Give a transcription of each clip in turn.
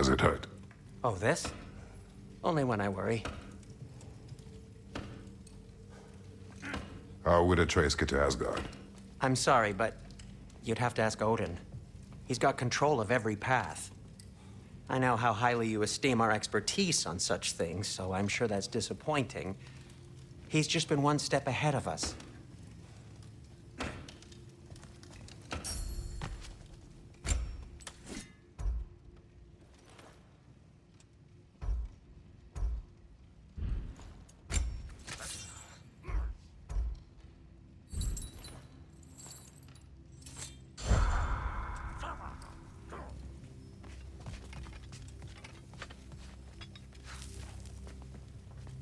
Does it hurt? Oh, this? Only when I worry. How would Atreus get to Asgard? I'm sorry, but you'd have to ask Odin. He's got control of every path. I know how highly you esteem our expertise on such things, so I'm sure that's disappointing. He's just been one step ahead of us.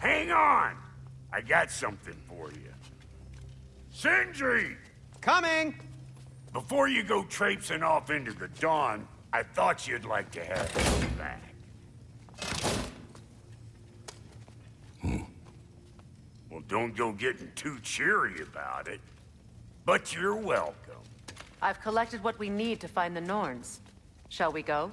Hang on! I got something for you. Sindri! Coming! Before you go traipsing off into the dawn, I thought you'd like to have this back. Well, don't go getting too cheery about it. But you're welcome. I've collected what we need to find the Norns. Shall we go?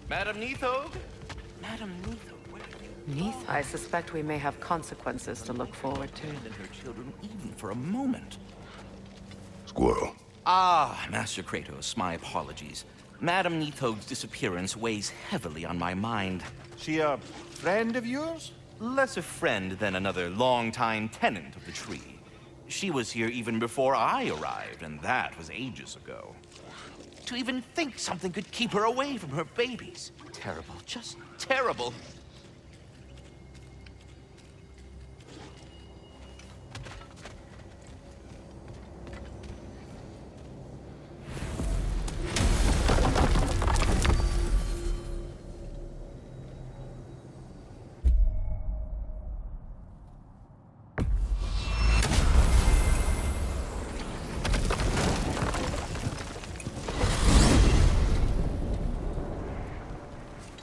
Madam Neathog? Madam Neathog, where are you? I suspect we may have consequences to look forward to. Abandon her children even for a moment. Squirrel. Ah, Master Kratos, my apologies. Madam Neathog's disappearance weighs heavily on my mind. She a friend of yours? Less a friend than another longtime tenant of the tree. She was here even before I arrived, and that was ages ago. To even think something could keep her away from her babies. Terrible, just terrible.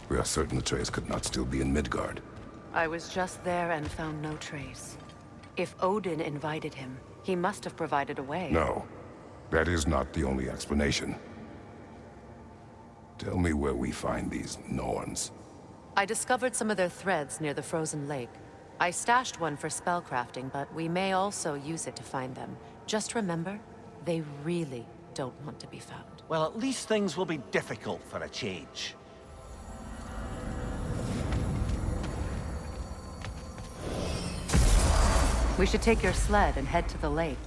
We are certain Atreus could not still be in Midgard. I was just there and found no trace. If Odin invited him, he must have provided a way. No, that is not the only explanation. Tell me where we find these Norns. I discovered some of their threads near the frozen lake. I stashed one for spellcrafting, but we may also use it to find them. Just remember, they really don't want to be found. Well, at least things will be difficult for a change. We should take your sled and head to the lake.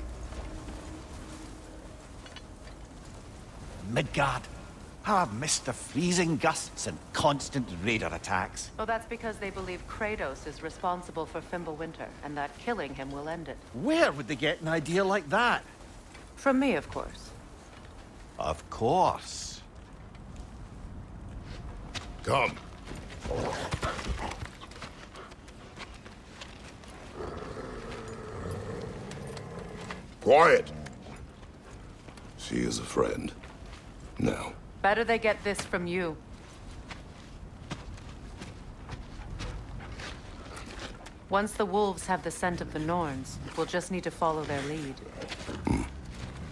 Midgard. How I've missed the freezing gusts and constant raider attacks. Oh, that's because they believe Kratos is responsible for Fimbulwinter, and that killing him will end it. Where would they get an idea like that? From me, of course. Of course. Come. Quiet! She is a friend. Now. Better they get this from you. Once the wolves have the scent of the Norns, we'll just need to follow their lead.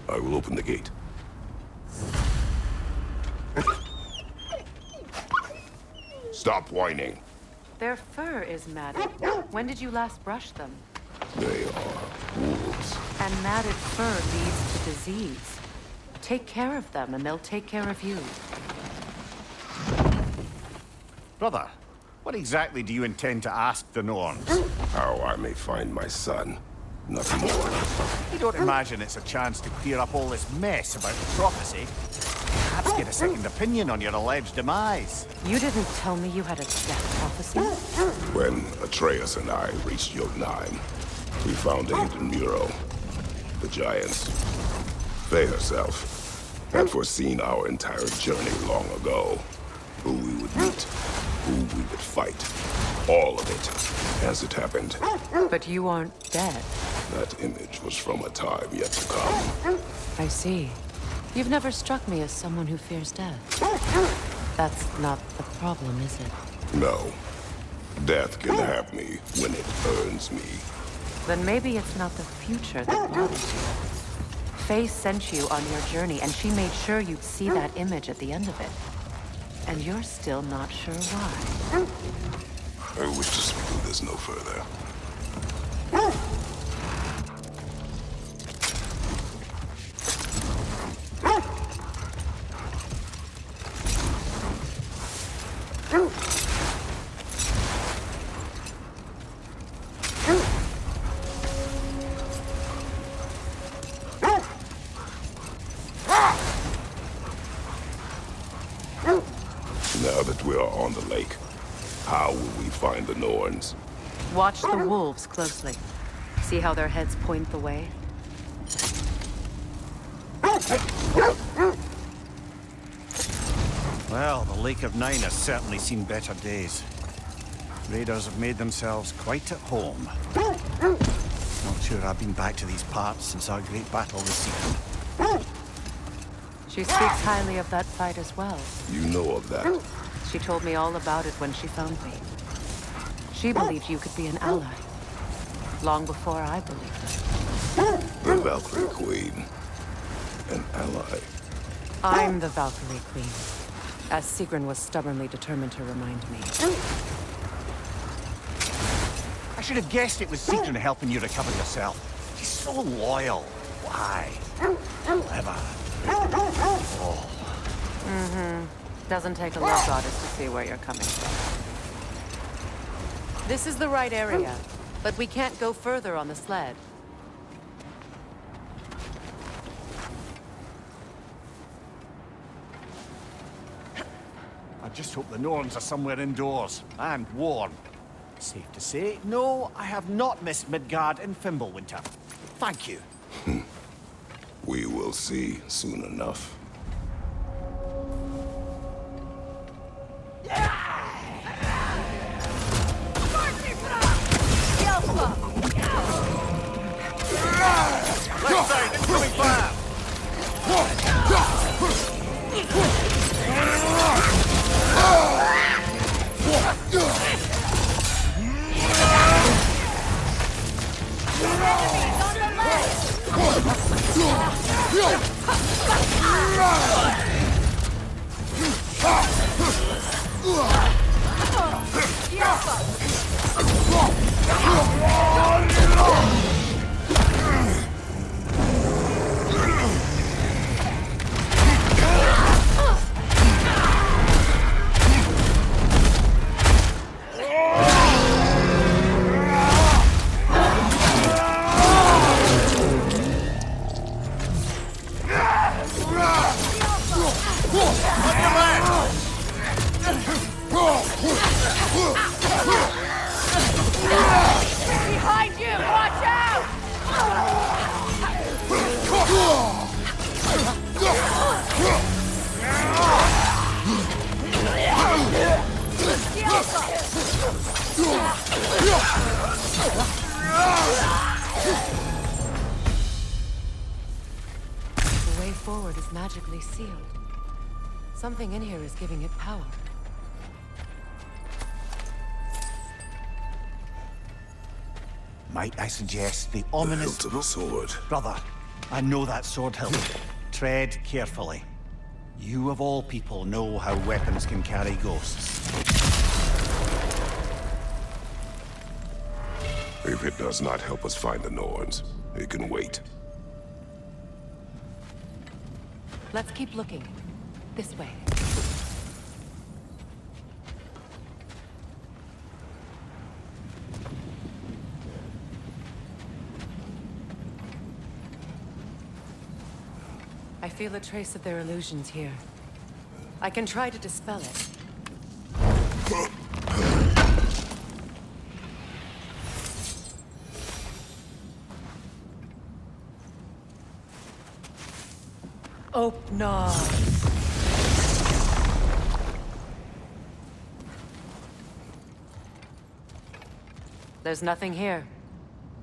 I will open the gate. Stop whining. Their fur is matted. When did you last brush them? They are wolves. And matted fur leads to disease. Take care of them, and they'll take care of you. Brother, what exactly do you intend to ask the Norns? How I may find my son. Nothing more. You don't imagine it's a chance to clear up all this mess about the prophecy? Perhaps get a second opinion on your alleged demise. You didn't tell me you had a death prophecy? When Atreus and I reached Jotunheim, we found a hidden mural. The Giants, Faye herself, had foreseen our entire journey long ago. Who we would meet, who we would fight. All of it, as it happened. But you aren't dead. That image was from a time yet to come. I see. You've never struck me as someone who fears death. That's not the problem, is it? No. Death can have me when it earns me. Then maybe it's not the future that bothers you. Faye sent you on your journey, and she made sure you'd see that image at the end of it. And you're still not sure why. I wish to speak of this no further. Now that we are on the lake, how will we find the Norns? Watch the wolves closely. See how their heads point the way? Well, the Lake of Nine has certainly seen better days. Raiders have made themselves quite at home. Not sure I've been back to these parts since our great battle with Sigurd. She speaks highly of that fight as well. You know of that. She told me all about it when she found me. She believed you could be an ally. Long before I believed it. The Valkyrie Queen. An ally. I'm the Valkyrie Queen, as Sigrun was stubbornly determined to remind me. I should have guessed it was Sigrun helping you recover yourself. She's so loyal. Why? Clever. Doesn't take a love goddess to see where you're coming from. This is the right area, but we can't go further on the sled. I just hope the Norns are somewhere indoors, and warm. Safe to say, no, I have not missed Midgard in Fimbulwinter. Thank you. We will see soon enough. Left side, incoming fire! Behind you! Watch out! The way forward is magically sealed. Something in here is giving it power. Might I suggest the The ominous... hilt of a sword. Brother, I know that sword hilt. Tread carefully. You of all people know how weapons can carry ghosts. If it does not help us find the Norns, it can wait. Let's keep looking. This way. I feel a trace of their illusions here. I can try to dispel it. Open. There's nothing here.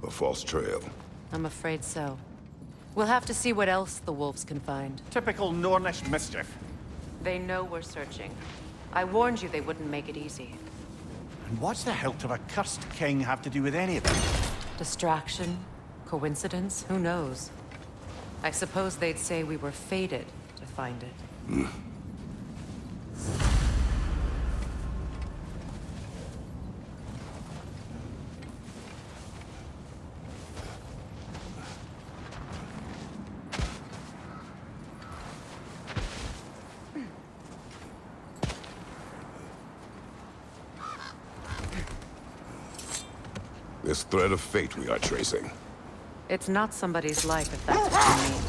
A false trail. I'm afraid so. We'll have to see what else the wolves can find. Typical Nornish mischief. They know we're searching. I warned you they wouldn't make it easy. And what's the hilt of a cursed king have to do with any of it? Distraction? Coincidence? Who knows? I suppose they'd say we were fated to find it. This thread of fate we are tracing. It's not somebody's life, if that's what you mean.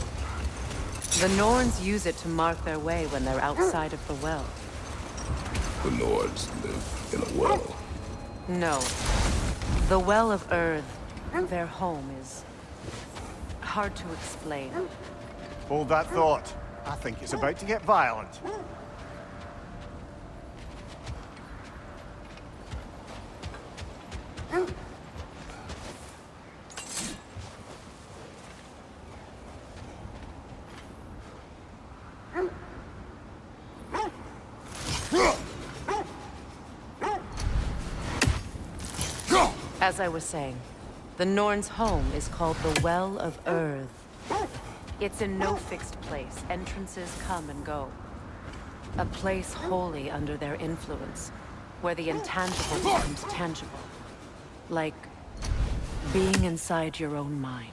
The Norns use it to mark their way when they're outside of the well. The Nords live in a well. No. The Well of Earth, their home, is hard to explain. Hold that thought. I think it's about to get violent. As I was saying, the Norns' home is called the Well of Earth. It's in no fixed place. Entrances come and go. A place wholly under their influence, where the intangible becomes tangible. Like being inside your own mind.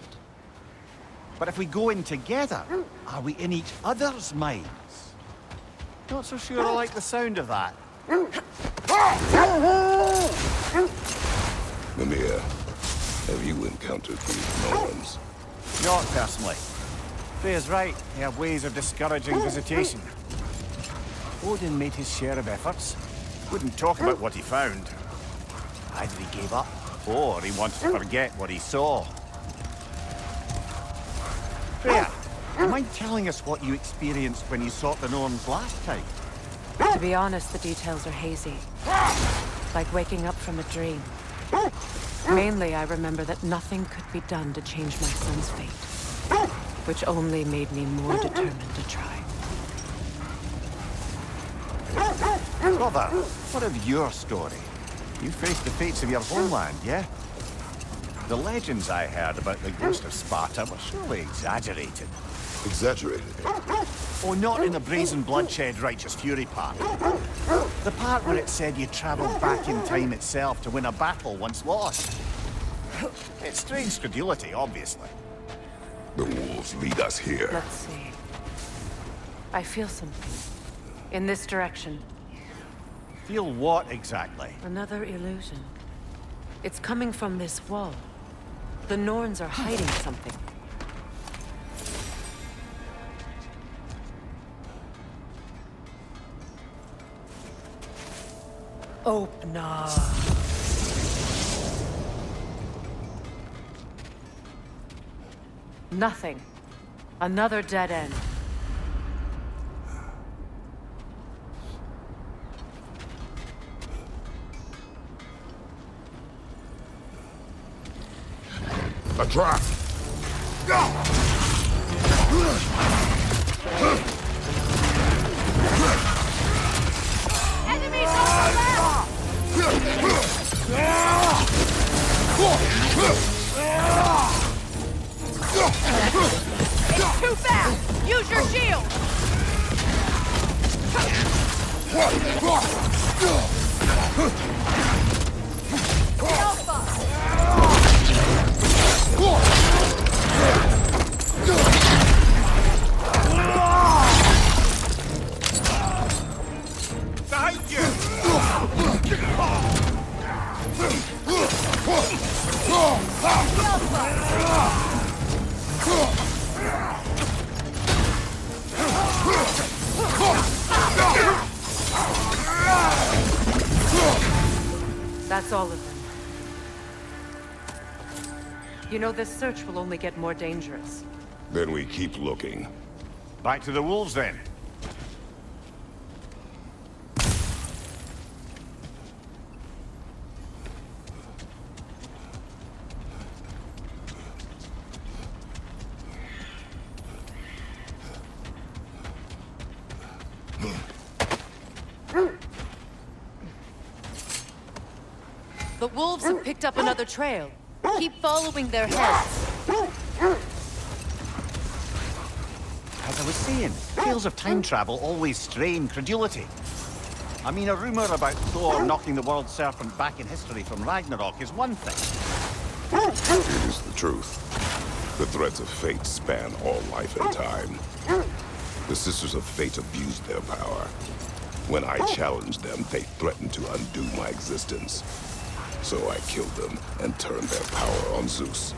But if we go in together, are we in each other's minds? Not so sure I like the sound of that. Mimir, have you encountered these Norns? Not personally. Freya's right. They have ways of discouraging visitation. Odin made his share of efforts. Wouldn't talk about what he found. Either he gave up, or he wanted to forget what he saw. Freya, do you mind telling us what you experienced when you sought the Norns last time? To be honest, the details are hazy. Like waking up from a dream. Mainly, I remember that nothing could be done to change my son's fate. Which only made me more determined to try. Brother, what of your story? You faced the fates of your homeland, yeah? The legends I heard about the ghost of Sparta were surely exaggerated. Exaggerated? Oh, not in the brazen bloodshed righteous fury part. The part where it said you travelled back in time itself to win a battle once lost. It's strange credulity, obviously. The wolves lead us here. Let's see. I feel something. In this direction. Feel what exactly? Another illusion. It's coming from this wall. The Norns are hiding something. Open up. Nothing. Another dead end. A trap! Enemies on the left! It's too fast! Use your shield! Behind you! That's all of them. You know, this search will only get more dangerous. Then we keep looking. Back to the wolves, then. The wolves have picked up another trail. Keep following their heads. As I was saying, tales of time travel always strain credulity. I mean, a rumor about Thor knocking the world serpent back in history from Ragnarok is one thing. It is the truth. The threads of fate span all life and time. The Sisters of Fate abused their power. When I challenged them, they threatened to undo my existence. So I killed them and turned their power on Zeus.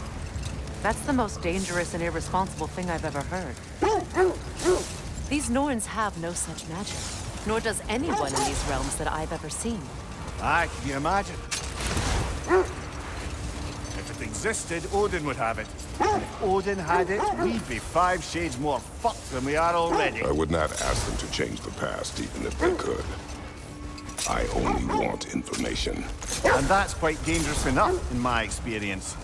That's the most dangerous and irresponsible thing I've ever heard. These Norns have no such magic, nor does anyone in these realms that I've ever seen. Aye, can you imagine? If it existed, Odin would have it. And if Odin had it, we'd be 5 shades more fucked than we are already. I would not ask them to change the past, even if they could. I only want information. And that's quite dangerous enough, in my experience.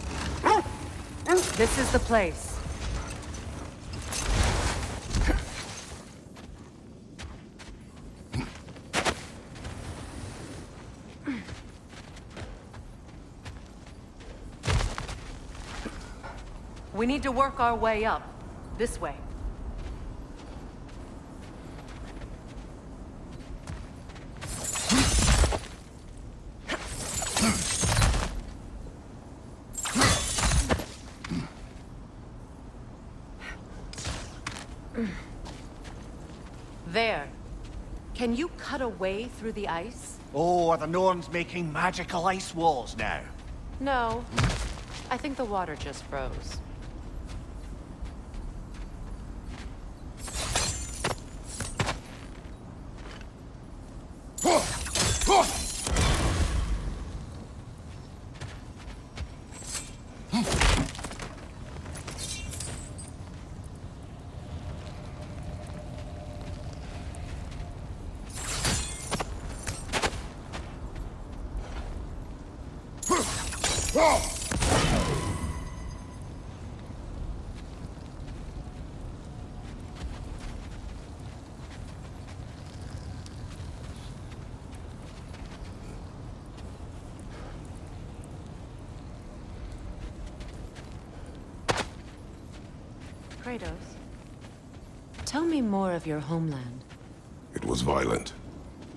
This is the place. We need to work our way up. This way. There. Can you cut a way through the ice? Oh, are the Norns making magical ice walls now? No. I think the water just froze. Kratos, tell me more of your homeland. It was violent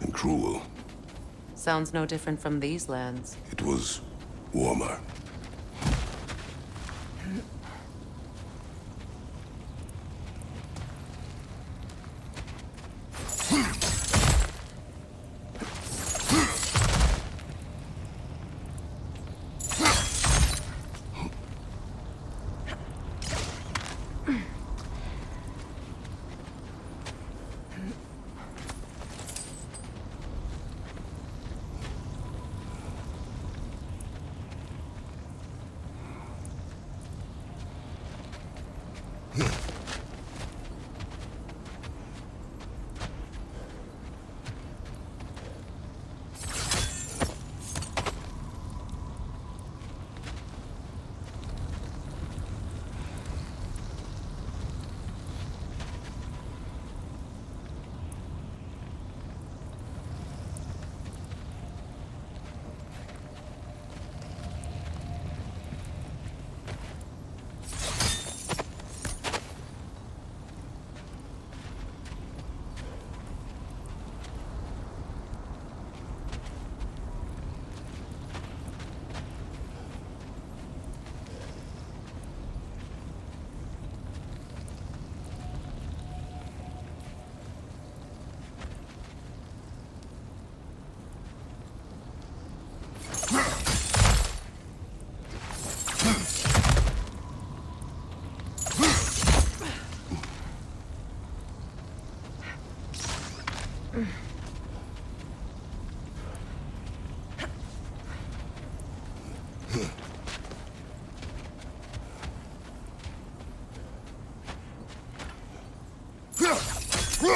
and cruel. Sounds no different from these lands. It was warmer. You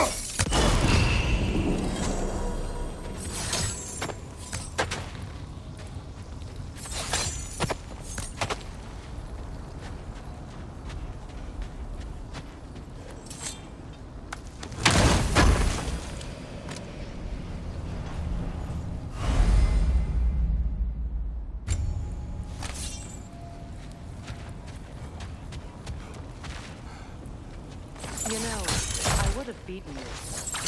know, I would have beaten you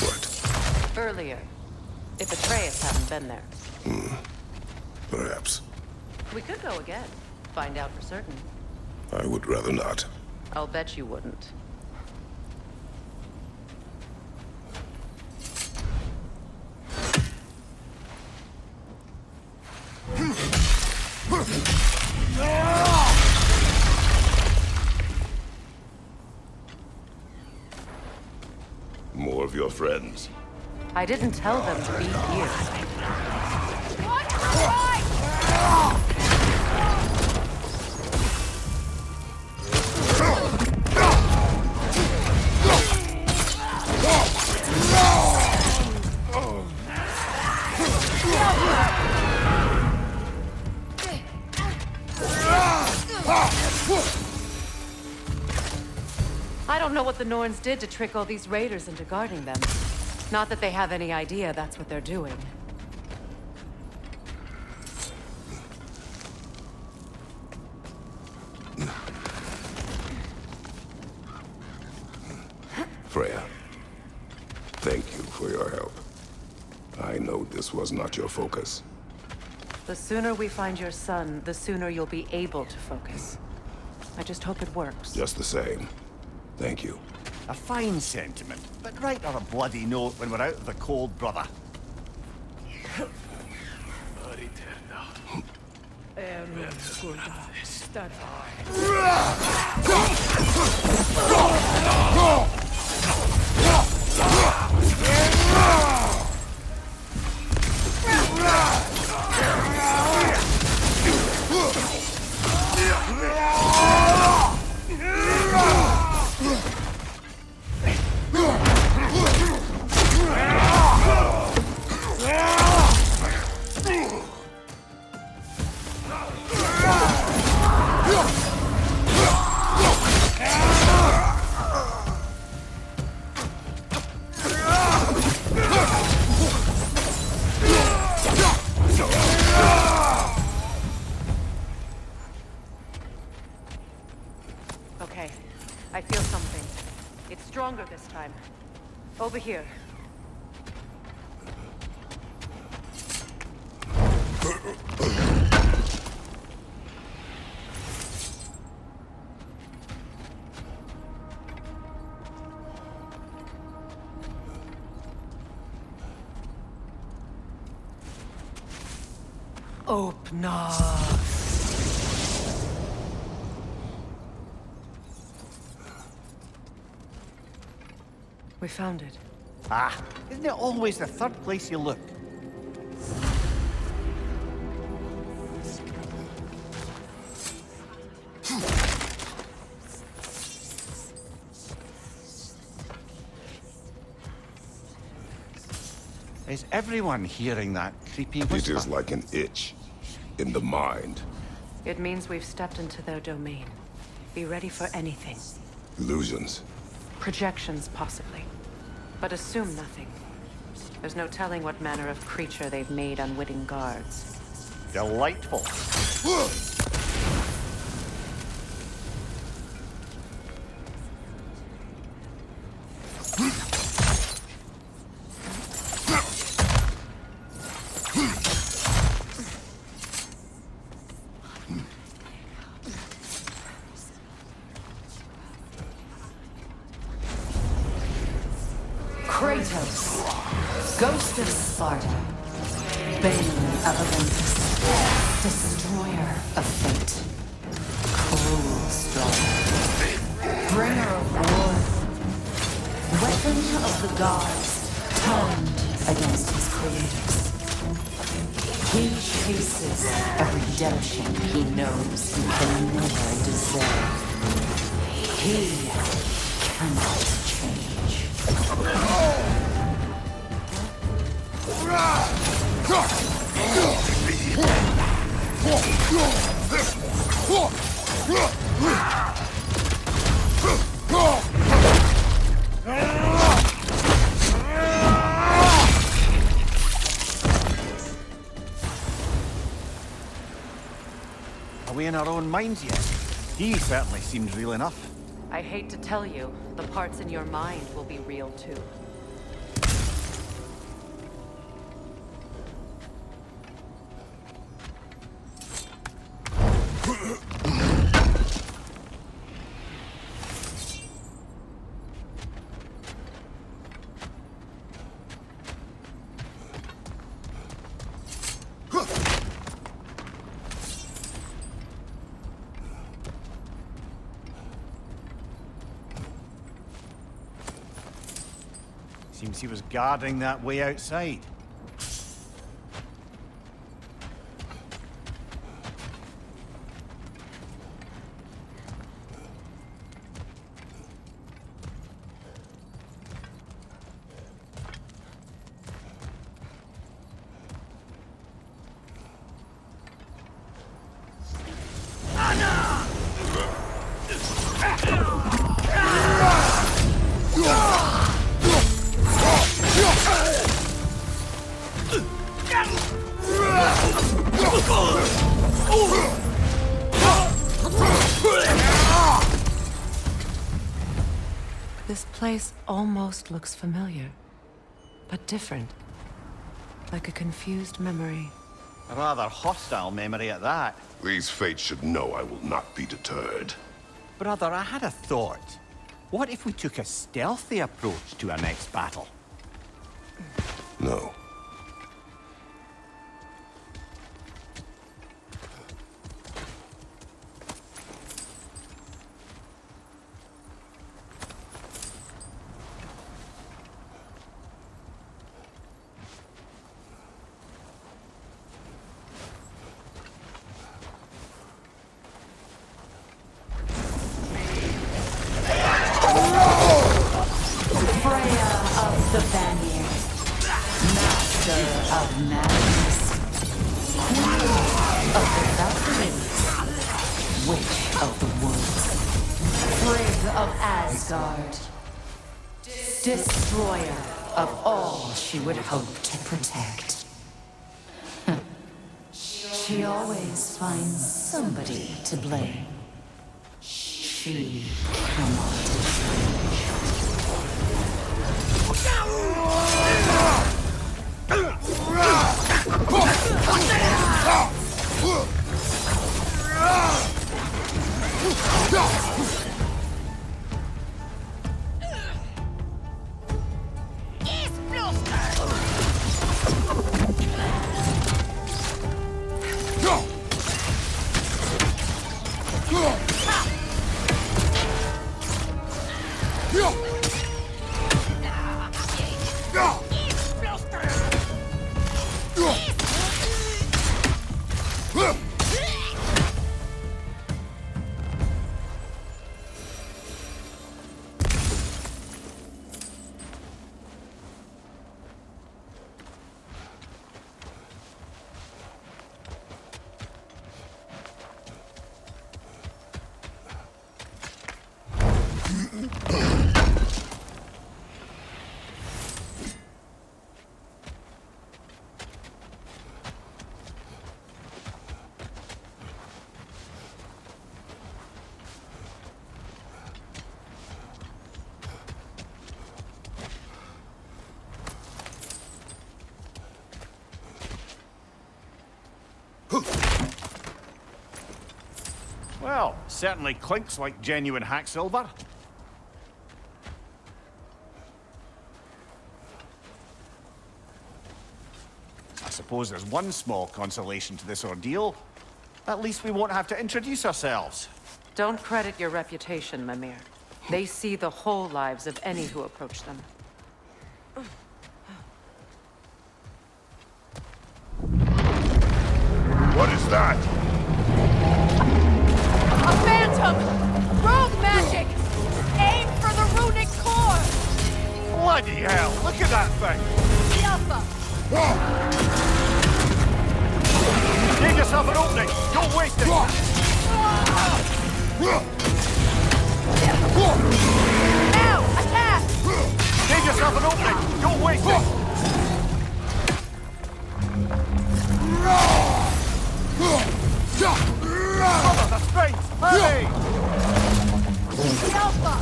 What? earlier if Atreus hadn't been there. Perhaps. We could go again. Find out for certain. I would rather not. I'll bet you wouldn't. More of your friends. I didn't tell them to be here. I don't know what the Norns did to trick all these raiders into guarding them. Not that they have any idea that's what they're doing. Freya, thank you for your help. I know this was not your focus. The sooner we find your son, the sooner you'll be able to focus. I just hope it works. Just the same. Thank you. A fine sentiment, but write on a bloody note when we're out of the cold, brother. Okay, I feel something. It's stronger this time. Over here. Open up. We found it. Ah, isn't it always the third place you look? Is everyone hearing that creepy whisper? It is like an itch in the mind. It means we've stepped into their domain. Be ready for anything. Illusions. Projections, possibly. But assume nothing. There's no telling what manner of creature they've made unwitting guards. Delightful. Kratos, Ghost of Sparta, Bane of Olympus, Destroyer of Fate, Cruel Strong, Bringer of War, Weapon of the Gods, turned against his creators. He chases a redemption he knows he can never deserve. He cannot change. Are we in our own minds yet? He certainly seems real enough. I hate to tell you, the parts in your mind will be real too. Seems he was guarding that way outside. This place almost looks familiar, but different. Like a confused memory. A rather hostile memory at that. These fates should know I will not be deterred. Brother, I had a thought. What if we took a stealthy approach to our next battle? No. The Vanir, master of madness, queen of the Valkyries, witch of the woods, Frigg of Asgard, destroyer of all she would hope to protect. She always finds somebody to blame. She cannot change. Well, certainly clinks like genuine hack silver. I suppose there's one small consolation to this ordeal. At least we won't have to introduce ourselves. Don't credit your reputation, Mimir. They see the whole lives of any who approach them. What is that? A phantom! Rogue magic! Aim for the runic core! Bloody hell, look at that thing! The Alpha! Give yourself an opening! Don't waste it! Now! Attack! Give yourself an opening! Don't waste it! Mother, the strength! Hurry! The Alpha!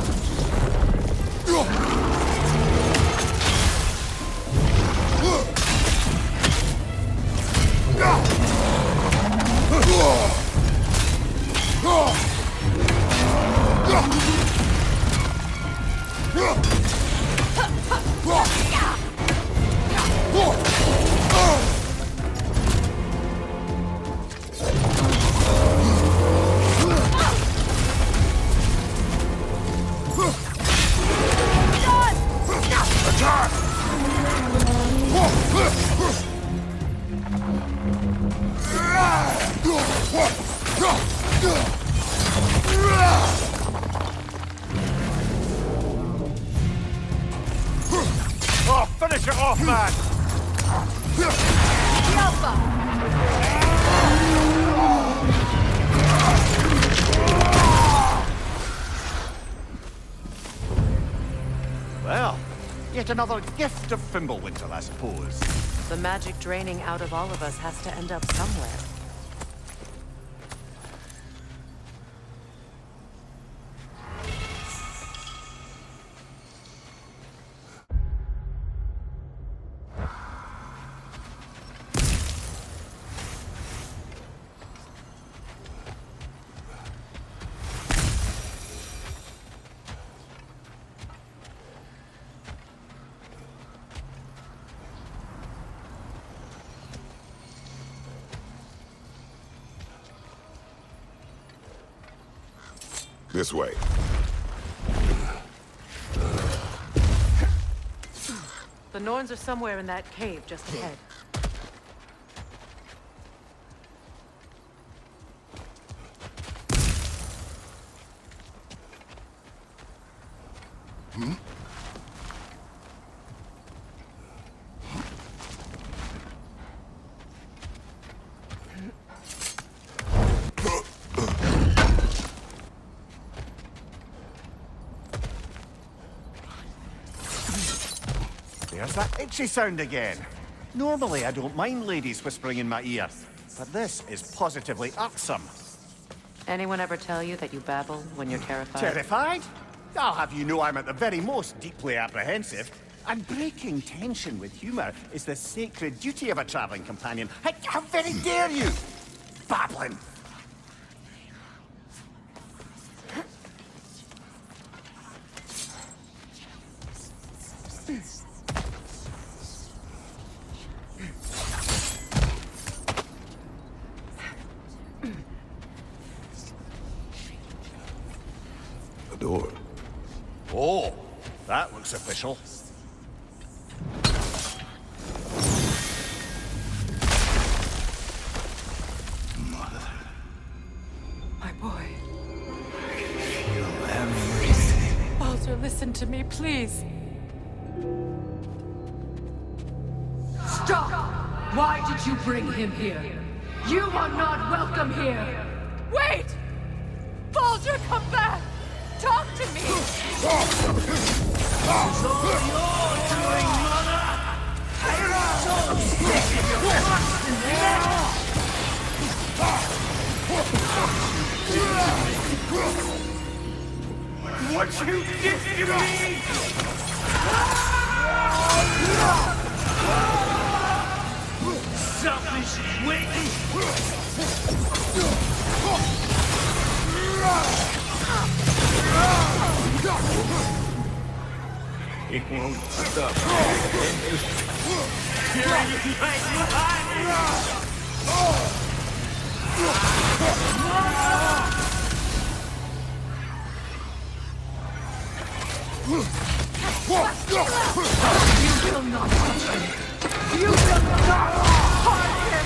Oh, finish it off, man! The Alpha! Well, yet another gift of Fimbulwinter, I suppose. The magic draining out of all of us has to end up somewhere. This way. The Norns are somewhere in that cave just ahead. There's that itchy sound again. Normally I don't mind ladies whispering in my ear, but this is positively irksome. Anyone ever tell you that you babble when you're terrified? Terrified? I'll have you know I'm at the very most deeply apprehensive. And breaking tension with humour is the sacred duty of a travelling companion. How very dare you! Babbling! The door. Oh, that looks official. My boy. Feel everything. Baldur, listen to me, please. Stop! Why did you bring him here? You are not welcome here! Wait! Baldur, come back! Talk to me! What you did to me! Selfish witch! It won't stop. You will not touch him! You will not harm him!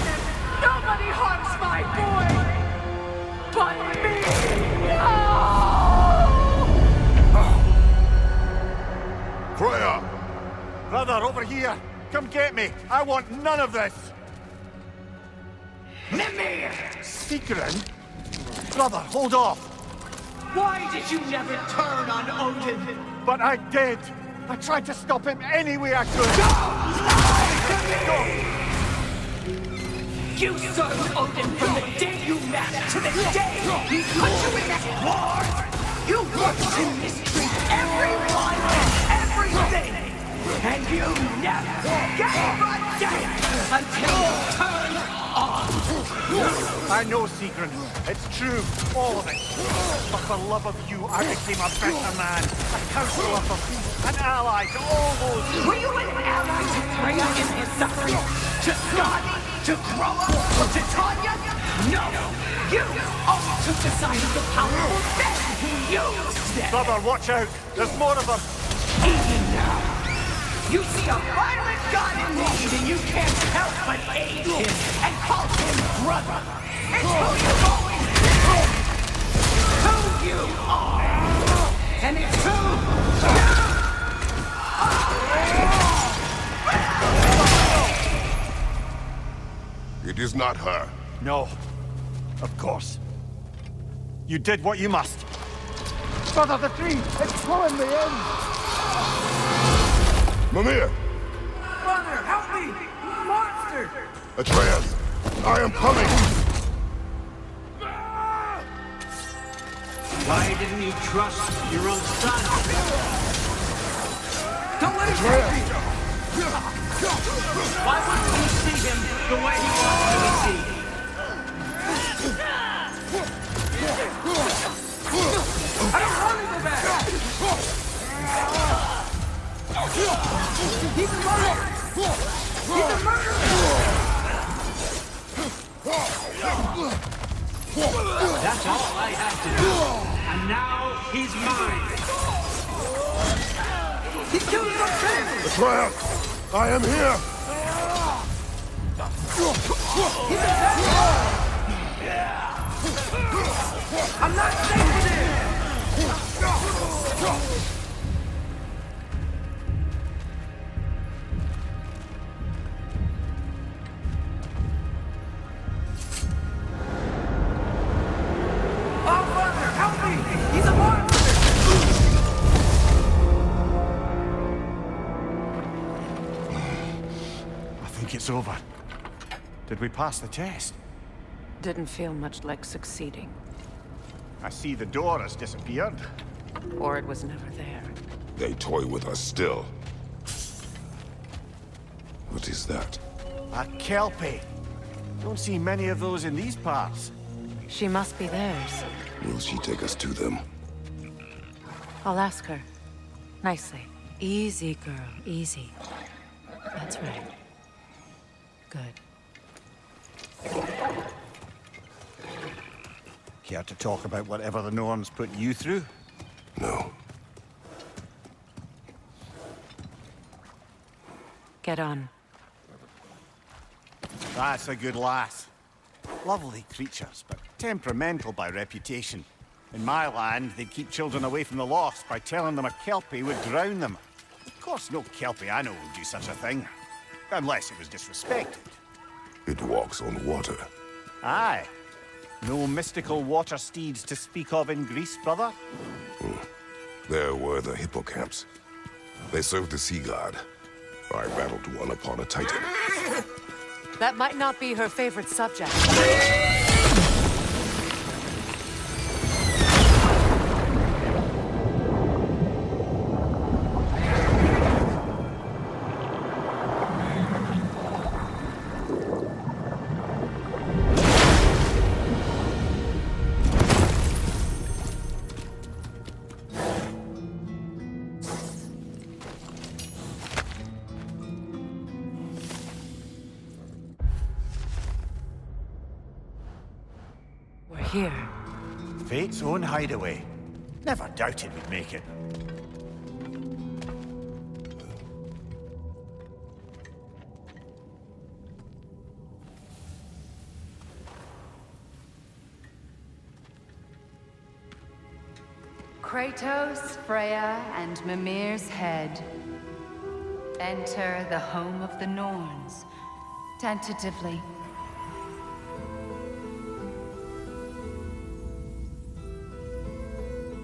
Nobody harms my boy! But me! No! Freya! here! Come get me! I want none of this! Mimir! Sigrun? Brother, hold off! Why did you never turn on Odin? But I did! I tried to stop him any way I could! You served Odin from the day you met to the day he put you in this war! You watched him mistreat everyone and everything! And you never gave a damn until you turned on! I know, Sigrun. It's true, all of it. But for love of you, I became a better man, a counselor for peace, an ally to all those... Were you an ally to Freya in his suffering? To Skadi? To Groa? Or to Tanya? No! You always took the side of the powerful, then used them! Brother, watch out! There's more of them! Even now, you see a violent god in need and you can't help but aid him and call him brother. It's who you've always been! Who you are! And it's who you It is not her. No. Of course. You did what you must. Brother, the tree! It's pulling me in! Mimir! Brother, help me! Monster! Atreus! I am coming! Why didn't you trust your own son? Don't let him hurt me! Why wouldn't you see him the way he wants to be seen? I don't want to go back! He's a murderer! He's a murderer! That's all I have to do. And now he's mine. He killed my family! Atreus! I am here! He's a bad I'm not safe with him! Oh, brother, help me! He's a monster! I think it's over. Did we pass the test? Didn't feel much like succeeding. I see the door has disappeared. Or it was never there. They toy with us still. What is that? A Kelpie. Don't see many of those in these parts. She must be theirs. Will she take us to them? I'll ask her. Nicely. Easy, girl. Easy. That's right. Good. Care to talk about whatever the Norns put you through? No. Get on. That's a good lass. Lovely creatures, but temperamental by reputation. In my land, they'd keep children away from the lost by telling them a Kelpie would drown them. Of course, no Kelpie I know would do such a thing. Unless it was disrespected. It walks on water. Aye. No mystical water steeds to speak of in Greece, brother? There were the hippocamps. They served the sea god. I battled one upon a titan. That might not be her favorite subject. We're here. Fate's own hideaway. Never doubted we'd make it. Kratos, Freya, and Mimir's head. Enter the home of the Norns. Tentatively.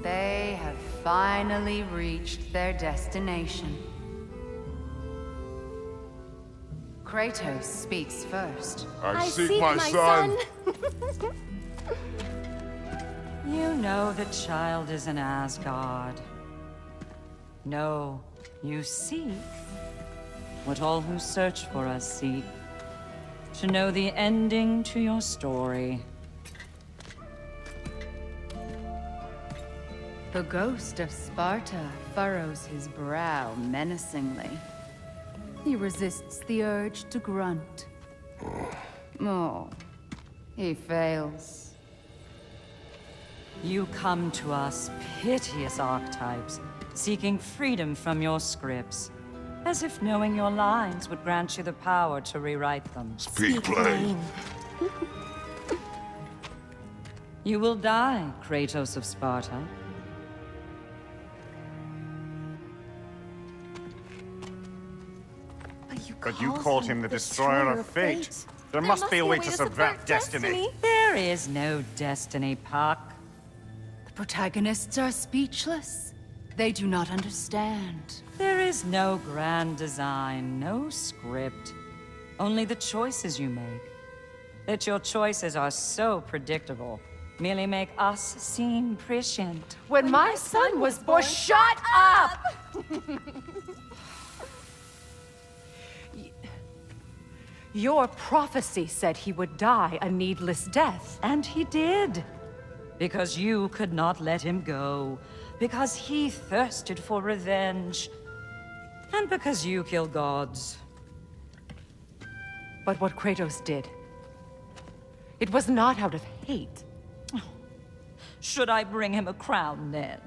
They have finally reached their destination. Kratos speaks first. I seek my son. You know the child is in Asgard. No, you seek what all who search for us seek. To know the ending to your story. The ghost of Sparta furrows his brow menacingly. He resists the urge to grunt. Oh, he fails. You come to us, piteous archetypes, seeking freedom from your scripts. As if knowing your lines would grant you the power to rewrite them. Speak plain. You will die, Kratos of Sparta. But you called him the destroyer of fate. There must be a way to subvert destiny. There is no destiny, Puck. The protagonists are speechless. They do not understand. There is no grand design, no script. Only the choices you make. That your choices are so predictable, merely make us seem prescient. When my son was born, shut up! Your prophecy said he would die a needless death. And he did. Because you could not let him go. Because he thirsted for revenge. And because you kill gods. But what Kratos did, it was not out of hate. Should I bring him a crown then?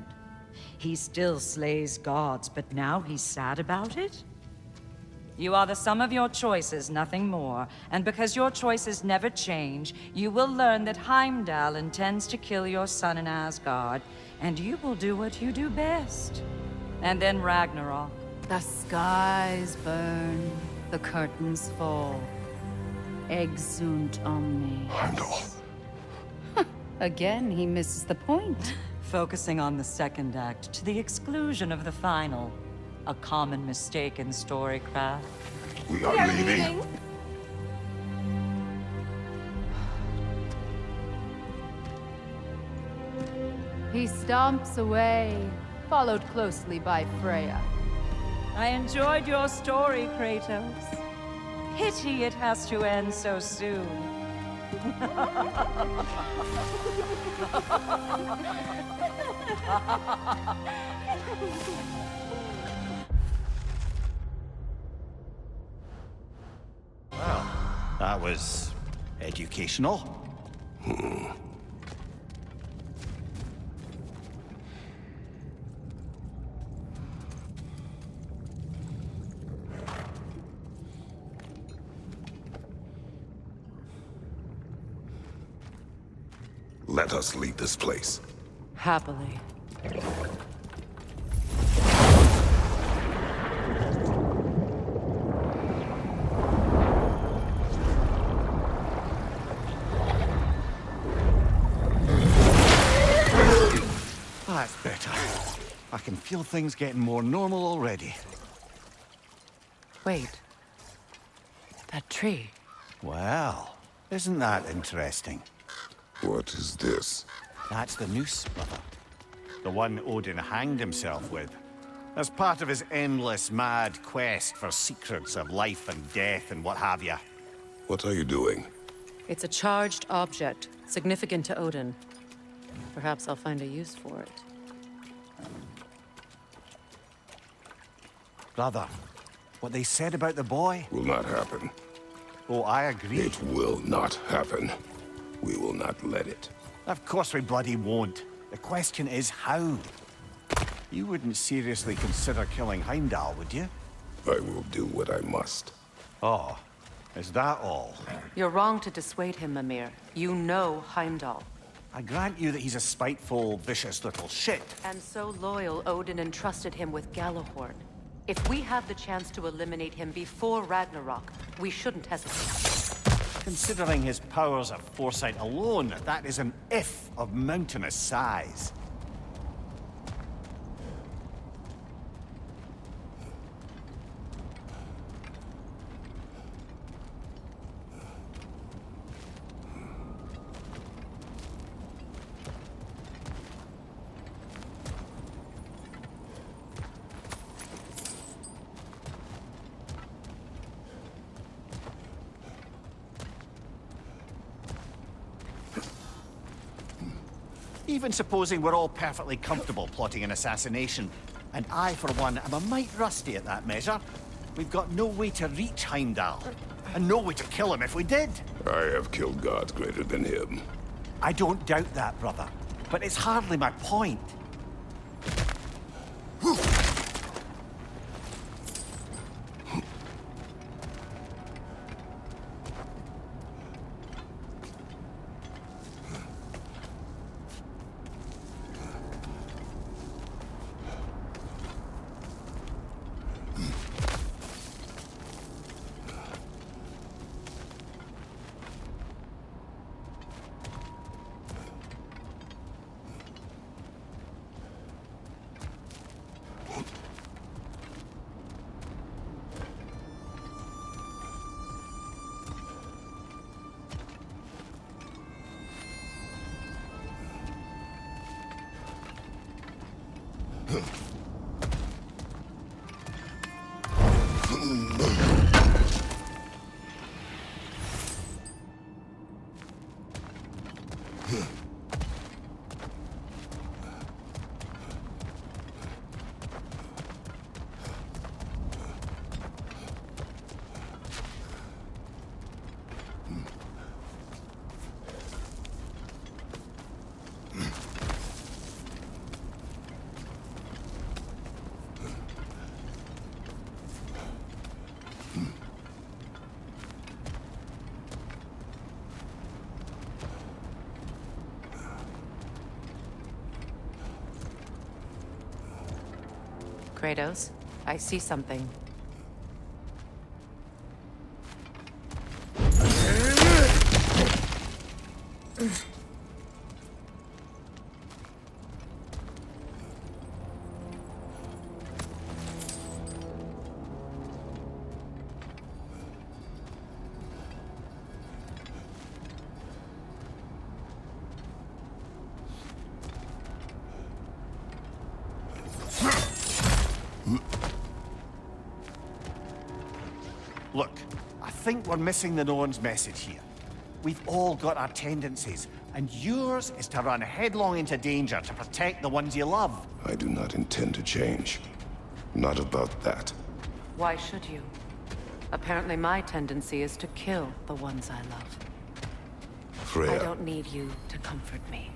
He still slays gods, but now he's sad about it? You are the sum of your choices, nothing more. And because your choices never change, you will learn that Heimdall intends to kill your son in Asgard, and you will do what you do best. And then Ragnarok. The skies burn, the curtains fall. Exunt omnes. Heimdall. Again, he misses the point. Focusing on the second act to the exclusion of the final. A common mistake in storycraft. We are leaving. He stomps away, followed closely by Freya. I enjoyed your story, Kratos. Pity it has to end so soon. Well, that was educational. Let us leave this place. Happily. That's better. I can feel things getting more normal already. Wait. That tree. Well, isn't that interesting? What is this? That's the noose, brother. The one Odin hanged himself with. As part of his endless, mad quest for secrets of life and death and what have you. What are you doing? It's a charged object, significant to Odin. Perhaps I'll find a use for it. Brother, what they said about the boy? Will not happen. Oh, I agree. It will not happen. We will not let it. Of course we bloody won't. The question is how? You wouldn't seriously consider killing Heimdall, would you? I will do what I must. Oh, is that all? You're wrong to dissuade him, Mimir. You know Heimdall. I grant you that he's a spiteful, vicious little shit. And so loyal, Odin entrusted him with Gjallarhorn. If we have the chance to eliminate him before Ragnarok, we shouldn't hesitate. Considering his powers of foresight alone, that is an if of mountainous size. Even supposing we're all perfectly comfortable plotting an assassination, and I, for one, am a mite rusty at that measure, we've got no way to reach Heimdall, and no way to kill him if we did. I have killed gods greater than him. I don't doubt that, brother, but it's hardly my point. Kratos, I see something. Look, I think we're missing the Norn's message here. We've all got our tendencies, and yours is to run headlong into danger to protect the ones you love. I do not intend to change. Not about that. Why should you? Apparently my tendency is to kill the ones I love. Freya. I don't need you to comfort me.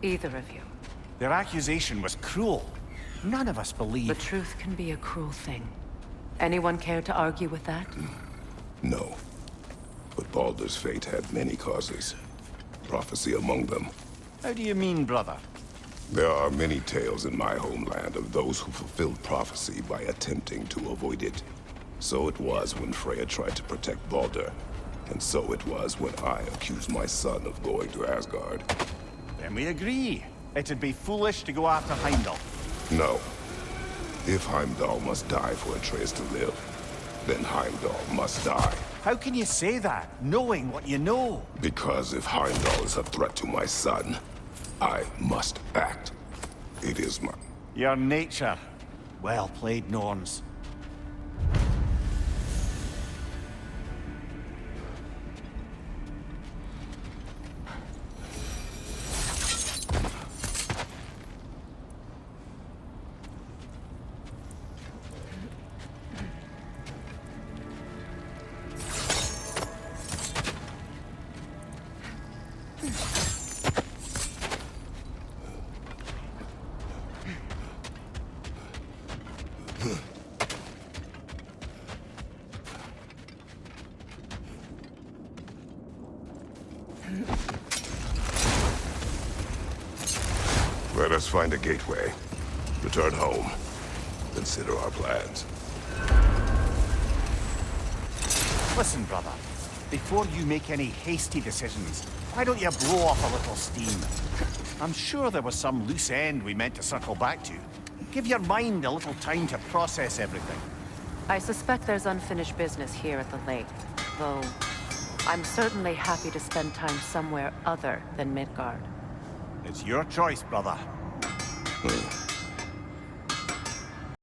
Either of you. Their accusation was cruel. None of us believe... The truth can be a cruel thing. Anyone care to argue with that? No. But Baldur's fate had many causes. Prophecy among them. How do you mean, brother? There are many tales in my homeland of those who fulfilled prophecy by attempting to avoid it. So it was when Freya tried to protect Baldur. And so it was when I accused my son of going to Asgard. Then we agree. It'd be foolish to go after Heimdall. No. If Heimdall must die for Atreus to live, then Heimdall must die. How can you say that, knowing what you know? Because if Heimdall is a threat to my son, I must act. It is my... Your nature. Well played, Norns. Let us find a gateway. Return home. Consider our plans. Listen, brother. Before you make any hasty decisions, why don't you blow off a little steam? I'm sure there was some loose end we meant to circle back to. Give your mind a little time to process everything. I suspect there's unfinished business here at the lake, though I'm certainly happy to spend time somewhere other than Midgard. It's your choice, brother.